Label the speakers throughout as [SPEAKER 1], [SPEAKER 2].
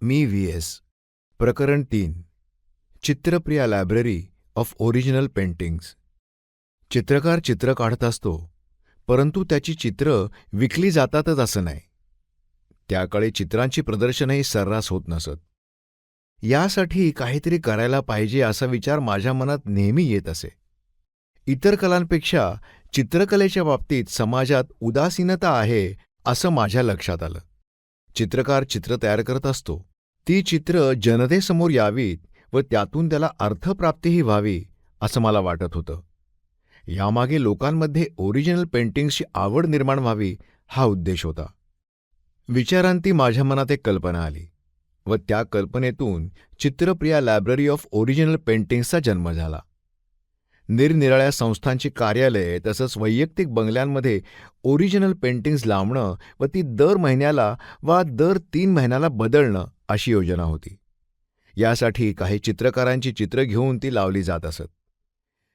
[SPEAKER 1] मी व्ही.एस. प्रकरण 3. चित्रप्रिया library of original paintings. चित्रकार चित्र काढत असतो, परंतु त्याची चित्र विकली जातातच असं नाही. त्या काळी चित्रांची प्रदर्शनही सर्रास होत नसत. यासाठी काहीतरी करायला पाहिजे असा विचार माझ्या मनात नेहमी येत असे. इतर कलांपेक्षा चित्रकलेच्या बाबतीत समाजात उदासीनता आहे असं माझ्या लक्षात आलं. चित्रकार चित्र तयार करत असतो, ती चित्र जनतेसमोर यावीत व त्यातून त्याला अर्थप्राप्तीही व्हावी असं मला वाटत होतं. यामागे लोकांमध्ये ओरिजिनल पेंटिंग्सची आवड निर्माण व्हावी हा उद्देश होता. विचारांती माझ्या मनात एक कल्पना आली व त्या कल्पनेतून चित्रप्रिया लायब्ररी ऑफ ओरिजिनल पेंटिंग्सचा जन्म झाला. निरनिराळ्या संस्थांची कार्यालये तसंच वैयक्तिक बंगल्यांमध्ये ओरिजिनल पेंटिंग्स लावणं व ती दर महिन्याला वा दर 3 महिन्याला बदलणं अशी योजना होती. यासाठी काही चित्रकारांची चित्र घेऊन ती लावली जात असत.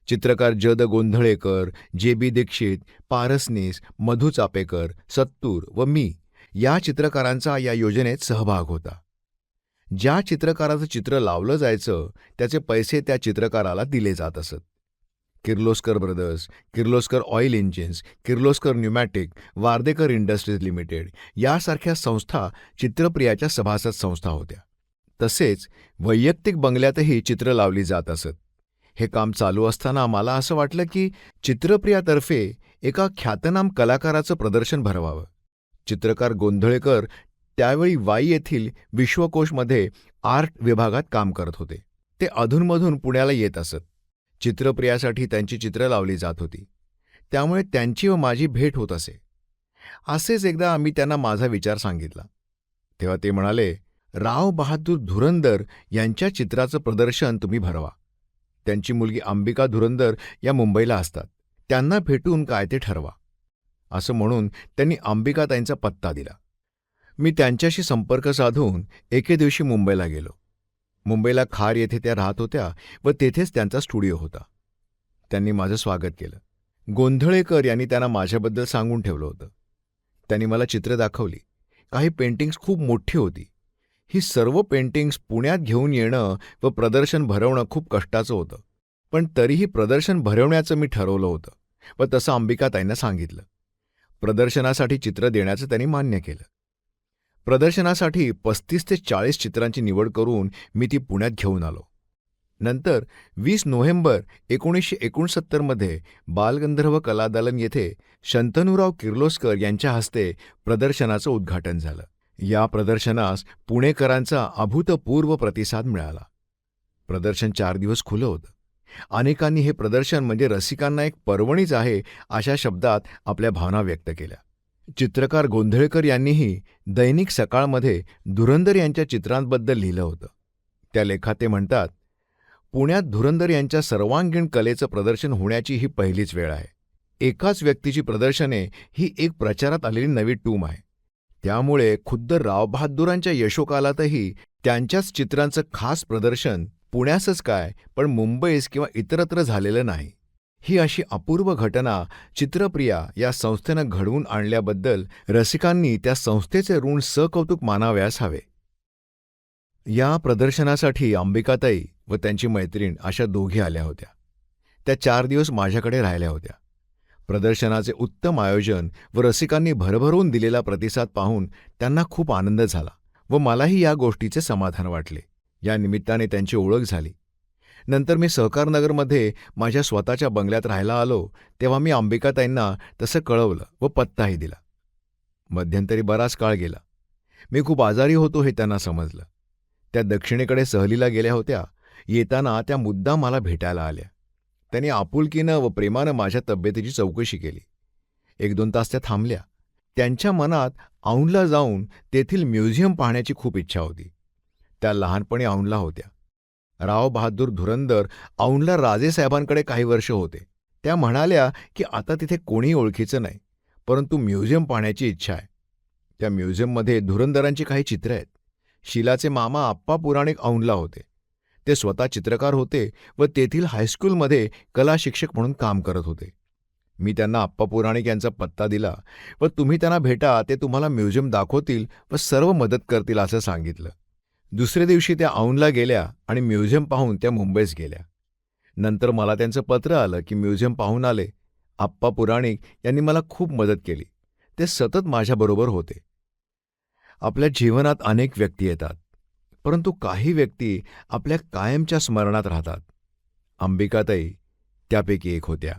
[SPEAKER 1] चित्रकार ज. द. गोंधळेकर, जे.बी. दीक्षित, पारसनीस, मधू चापेकर, सत्तूर व मी या चित्रकारांचा या योजनेत सहभाग होता. ज्या चित्रकाराचं चित्र लावलं जायचं त्याचे पैसे त्या चित्रकाराला दिले जात असत. Kirloskar brothers, Kirloskar oil engines, Kirloskar pneumatic, Wardekar industries limited यासारख्या संस्था चित्रप्रियाच्या सभासद संस्था होत्या. तसेच वैयक्तिक बंगल्यातही चित्र लावली जात असत. हे काम चालू असताना मला असं वाटलं की चित्रप्रियातर्फे एका ख्यातनाम कलाकाराचं प्रदर्शन भरवावं. चित्रकार गोंधळेकर त्यावेळी वाई येथील विश्वकोशमध्ये आर्ट विभागात काम करत होते. ते अधूनमधून पुण्याला येत असत. चित्रप्रियासाठी त्यांची चित्र लावली जात होती, त्यामुळे त्यांची व माझी भेट होत असे. असेच एकदा आम्ही त्यांना माझा विचार सांगितला. तेव्हा ते म्हणाले, राव बहादूर धुरंदर यांच्या चित्राचं प्रदर्शन तुम्ही भरवा. त्यांची मुलगी अंबिका धुरंदर या मुंबईला असतात, त्यांना भेटून काय ते ठरवा. असं म्हणून त्यांनी अंबिकाताईंचा पत्ता दिला. मी त्यांच्याशी संपर्क साधून एके दिवशी मुंबईला गेलो. मुंबईला खार येथे त्या राहत होत्या व तेथेच त्यांचा स्टुडिओ होता. त्यांनी माझं स्वागत केलं. गोंधळेकर यांनी त्यांना माझ्याबद्दल सांगून ठेवलं होतं. त्यांनी मला चित्र दाखवली. काही पेंटिंग्स खूप मोठी होती. ही सर्व पेंटिंग्स पुण्यात घेऊन येणं व प्रदर्शन भरवणं खूप कष्टाचं होतं, पण तरीही प्रदर्शन भरवण्याचं मी ठरवलं होतं व तसं अंबिकाताईंना सांगितलं. प्रदर्शनासाठी चित्र देण्याचं त्यांनी मान्य केलं. प्रदर्शनासाठी 35 ते 40 चित्रांची निवड करून मी ती पुण्यात घेऊन आलो. नंतर 20 नोव्हेंबर 1969 बालगंधर्व कलादालन येथे शंतनुराव किर्लोस्कर यांच्या हस्ते प्रदर्शनाचं उद्घाटन झालं. या प्रदर्शनास पुणेकरांचा अभूतपूर्व प्रतिसाद मिळाला. प्रदर्शन 4 दिवस खुलं होतं. अनेकांनी हे प्रदर्शन म्हणजे रसिकांना एक पर्वणीच आहे अशा शब्दात आपल्या भावना व्यक्त केल्या. चित्रकार गोंधळेकर यांनीही दैनिक सकाळमध्ये धुरंदर यांच्या चित्रांबद्दल लिहिलं होतं. त्या लेखात ते म्हणतात, पुण्यात धुरंदर यांच्या सर्वांगीण कलेचं प्रदर्शन होण्याची ही पहिलीच वेळ आहे. एकाच व्यक्तीची प्रदर्शने ही एक प्रचारात आलेली नवी टूम आहे. त्यामुळे खुद्द रावबहादुरांच्या यशोकालातही त्यांच्याच चित्रांचं खास प्रदर्शन पुण्यासच काय पण मुंबईस किंवा इतरत्र झालेलं नाही. ही अशी अपूर्व घटना चित्रप्रिया या संस्थेनं घडवून आणल्याबद्दल रसिकांनी त्या संस्थेचे ऋण सकौतुक मानावयास हवे. या प्रदर्शनासाठी अंबिकाताई व त्यांची मैत्रीण अशा दोघी आल्या होत्या. त्या 4 दिवस माझ्याकडे राहिल्या होत्या. प्रदर्शनाचे उत्तम आयोजन व रसिकांनी भरभरून दिलेला प्रतिसाद पाहून त्यांना खूप आनंद झाला व मलाही या गोष्टीचे समाधान वाटले. या निमित्ताने त्यांची ओळख झाली. नंतर मी सहकारनगरमध्ये माझ्या स्वतःच्या बंगल्यात राहायला आलो तेव्हा मी अंबिकाताईंना तसं कळवलं व पत्ताही दिला. मध्यंतरी बराच काळ गेला. मी खूप आजारी होतो हे त्यांना समजलं. त्या दक्षिणेकडे सहलीला गेल्या होत्या. येताना त्या मुद्दाम मला भेटायला आल्या. त्यांनी आपुलकीनं व प्रेमानं माझ्या तब्येतीची चौकशी केली. 1-2 तास त्या थांबल्या. त्यांच्या मनात औंधला जाऊन तेथील म्युझियम पाहण्याची खूप इच्छा होती. त्या लहानपणी औंधला होत्या. राव बहादूर धुरंदर औंधला राजेसाहेबांकडे काही वर्ष होते. त्या म्हणाल्या की आता तिथे कोणीही ओळखीचं नाही, परंतु म्युझियम पाहण्याची इच्छा आहे. त्या म्युझियममध्ये धुरंदरांची काही चित्रं आहेत. शीलाचे मामा आप्पा पुराणिक औंधला होते. ते स्वतः चित्रकार होते व तेथील हायस्कूलमध्ये कला शिक्षक म्हणून काम करत होते. मी त्यांना आप्पा पुराणिक यांचा पत्ता दिला व तुम्ही त्यांना भेटा, ते तुम्हाला म्युझियम दाखवतील व सर्व मदत करतील असं सांगितलं. दुसऱ्या दिवशी त्या औंधला गेल्या आणि म्युझियम पाहून त्या मुंबईस गेल्या. नंतर मला त्यांचं पत्र आलं की म्युझियम पाहून आले. आप्पा पुराणिक यांनी मला खूप मदत केली. ते सतत माझ्याबरोबर होते. आपल्या जीवनात अनेक व्यक्ती येतात, परंतु काही व्यक्ती आपल्या कायमच्या स्मरणात राहतात. अंबिकाताई त्यापैकी एक होत्या.